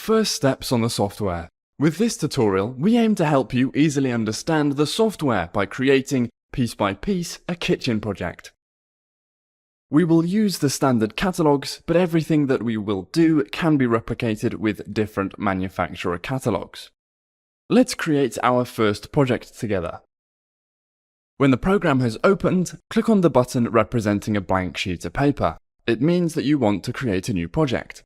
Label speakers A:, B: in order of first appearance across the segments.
A: First steps on the software. With this tutorial, we aim to help you easily understand the software by creating, piece by piece, a kitchen project. We will use the standard catalogs, but everything that we will do can be replicated with different manufacturer catalogs. Let's create our first project together. When the program has opened, click on the button representing a blank sheet of paper. It means that you want to create a new project.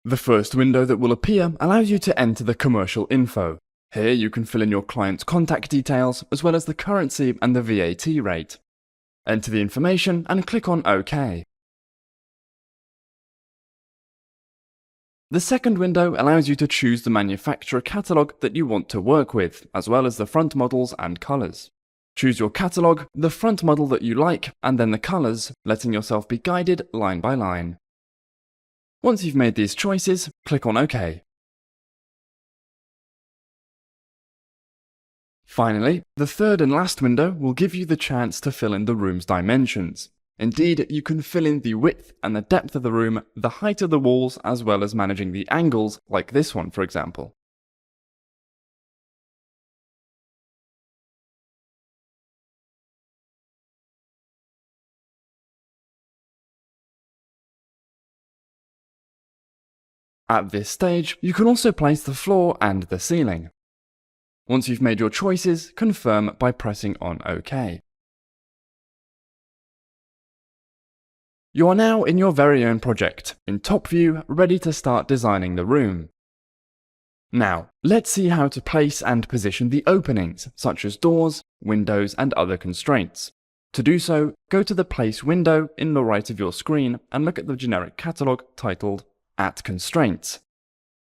A: The first window that will appear allows you to enter the commercial info. Here you can fill in your client's contact details as well as the currency and the VAT rate. Enter the information and click on OK. The second window allows you to choose the manufacturer catalogue that you want to work with, as well as the front models and colours. Choose your catalogue, the front model that you like, and then the colours, letting yourself be guided line by line. Once you've made these choices, click on OK. Finally, the third and last window will give you the chance to fill in the room's dimensions. Indeed, you can fill in the width and the depth of the room, the height of the walls, as well as managing the angles, like this one for example. At this stage, you can also place the floor and the ceiling. Once you've made your choices, confirm by pressing on OK. You are now in your very own project, in top view, ready to start designing the room. Now, let's see how to place and position the openings, such as doors, windows, and other constraints. To do so, go to the Place window in the right of your screen and look at the generic catalogue titled At Constraints.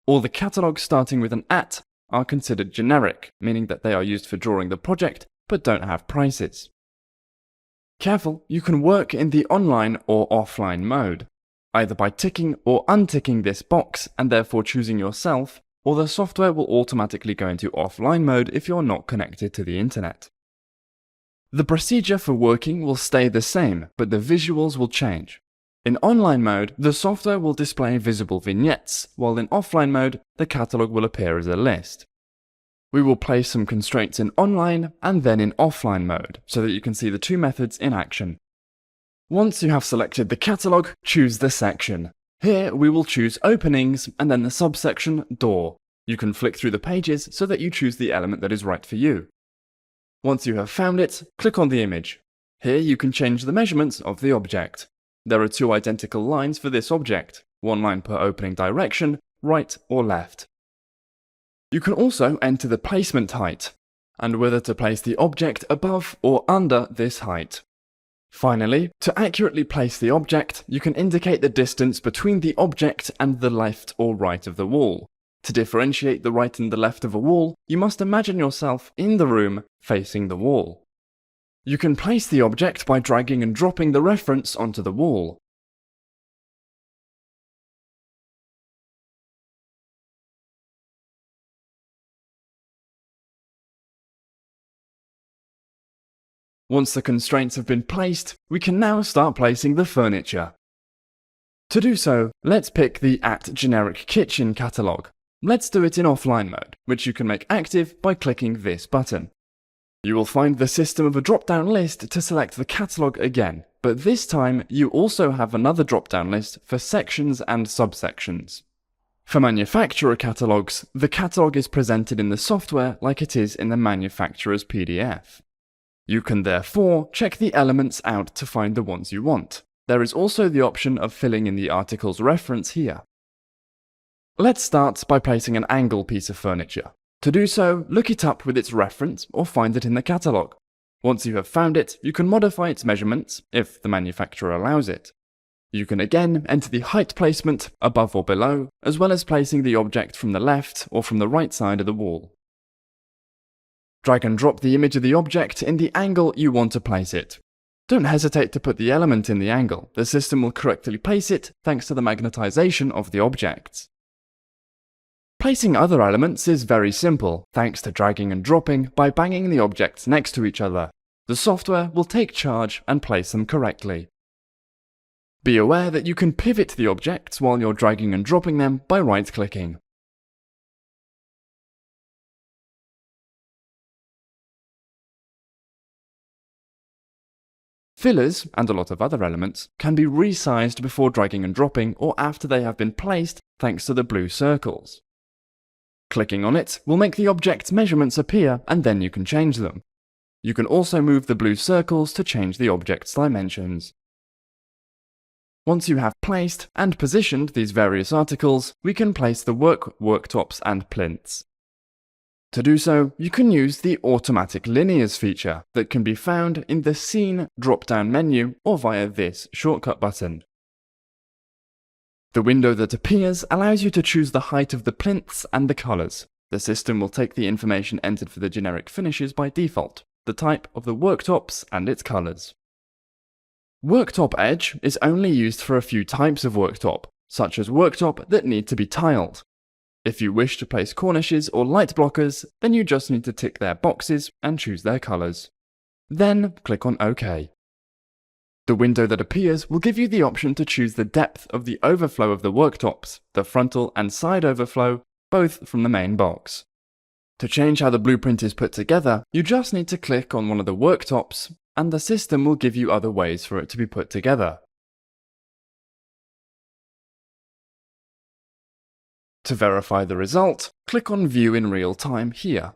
A: All the catalogues starting with an at are considered generic, meaning that they are used for drawing the project but don't have prices. Careful, you can work in the online or offline mode, either by ticking or unticking this box and therefore choosing yourself, or the software will automatically go into offline mode if you're not connected to the internet. The procedure for working will stay the same, but the visuals will change. In online mode, the software will display visible vignettes, while in offline mode, the catalogue will appear as a list. We will place some constraints in online and then in offline mode, so that you can see the two methods in action. Once you have selected the catalogue, choose the section. Here we will choose openings and then the subsection door. You can flick through the pages so that you choose the element that is right for you. Once you have found it, click on the image. Here you can change the measurements of the object. There are two identical lines for this object, one line per opening direction, right or left. You can also enter the placement height, and whether to place the object above or under this height. Finally, to accurately place the object, you can indicate the distance between the object and the left or right of the wall. To differentiate the right and the left of a wall, you must imagine yourself in the room facing the wall. You can place the object by dragging and dropping the reference onto the wall. Once the constraints have been placed, we can now start placing the furniture. To do so, let's pick the @generic kitchen catalogue. Let's do it in offline mode, which you can make active by clicking this button. You will find the system of a drop-down list to select the catalogue again, but this time you also have another drop-down list for sections and subsections. For manufacturer catalogues, the catalogue is presented in the software like it is in the manufacturer's PDF. You can therefore check the elements out to find the ones you want. There is also the option of filling in the article's reference here. Let's start by placing an angle piece of furniture. To do so, look it up with its reference or find it in the catalogue. Once you have found it, you can modify its measurements, if the manufacturer allows it. You can again enter the height placement, above or below, as well as placing the object from the left or from the right side of the wall. Drag and drop the image of the object in the angle you want to place it. Don't hesitate to put the element in the angle, the system will correctly place it thanks to the magnetization of the objects. Placing other elements is very simple, thanks to dragging and dropping by banging the objects next to each other. The software will take charge and place them correctly. Be aware that you can pivot the objects while you're dragging and dropping them by right-clicking. Fillers, and a lot of other elements, can be resized before dragging and dropping or after they have been placed thanks to the blue circles. Clicking on it will make the object's measurements appear and then you can change them. You can also move the blue circles to change the object's dimensions. Once you have placed and positioned these various articles, we can place the worktops and plinths. To do so, you can use the Automatic Linears feature that can be found in the Scene drop-down menu or via this shortcut button. The window that appears allows you to choose the height of the plinths and the colors. The system will take the information entered for the generic finishes by default, the type of the worktops and its colors. Worktop edge is only used for a few types of worktop, such as worktop that need to be tiled. If you wish to place cornices or light blockers, then you just need to tick their boxes and choose their colors. Then click on OK. The window that appears will give you the option to choose the depth of the overflow of the worktops, the frontal and side overflow, both from the main box. To change how the blueprint is put together, you just need to click on one of the worktops, and the system will give you other ways for it to be put together. To verify the result, click on View in Real Time here.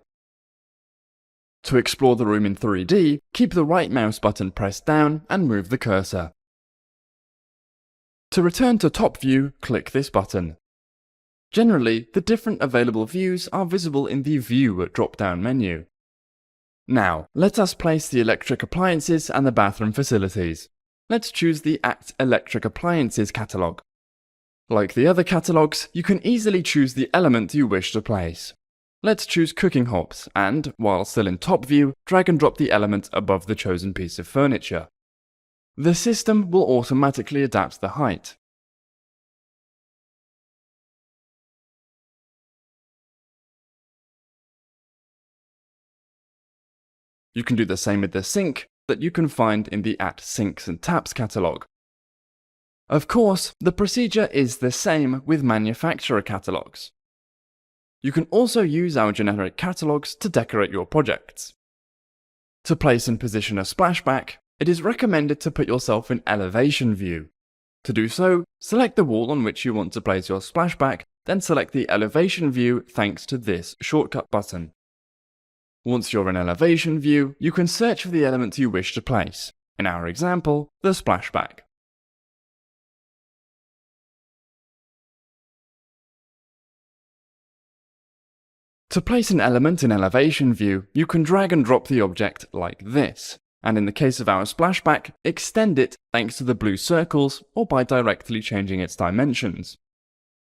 A: To explore the room in 3D, keep the right mouse button pressed down and move the cursor. To return to top view, click this button. Generally, the different available views are visible in the View drop-down menu. Now, let us place the electric appliances and the bathroom facilities. Let's choose the Act Electric Appliances catalogue. Like the other catalogues, you can easily choose the element you wish to place. Let's choose cooking hobs and, while still in top view, drag and drop the element above the chosen piece of furniture. The system will automatically adapt the height. You can do the same with the sink that you can find in the At Sinks and Taps catalogue. Of course, the procedure is the same with manufacturer catalogues. You can also use our generic catalogues to decorate your projects. To place and position a splashback, it is recommended to put yourself in elevation view. To do so, select the wall on which you want to place your splashback, then select the elevation view thanks to this shortcut button. Once you're in elevation view, you can search for the element you wish to place. In our example, the splashback. To place an element in elevation view, you can drag and drop the object like this, and in the case of our splashback, extend it thanks to the blue circles or by directly changing its dimensions.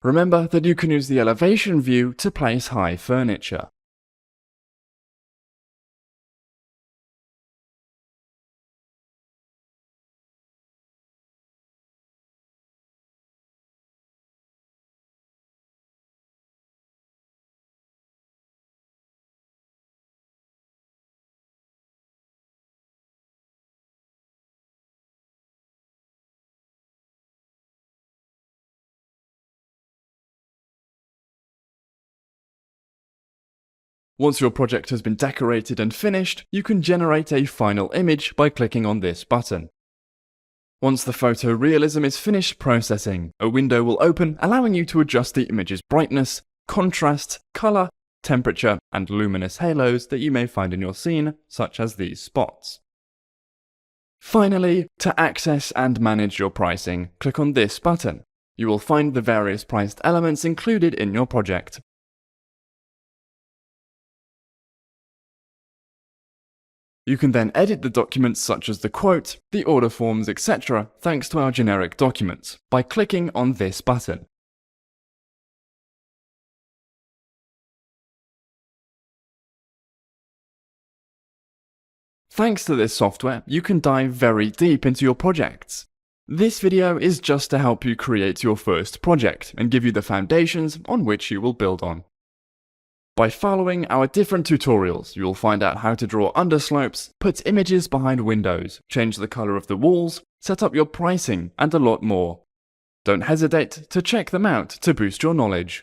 A: Remember that you can use the elevation view to place high furniture. Once your project has been decorated and finished, you can generate a final image by clicking on this button. Once the photorealism is finished processing, a window will open allowing you to adjust the image's brightness, contrast, color, temperature, and luminous halos that you may find in your scene, such as these spots. Finally, to access and manage your pricing, click on this button. You will find the various priced elements included in your project. You can then edit the documents such as the quote, the order forms, etc. thanks to our generic documents by clicking on this button. Thanks to this software, you can dive very deep into your projects. This video is just to help you create your first project and give you the foundations on which you will build on. By following our different tutorials, you will find out how to draw underslopes, put images behind windows, change the color of the walls, set up your pricing, and a lot more. Don't hesitate to check them out to boost your knowledge.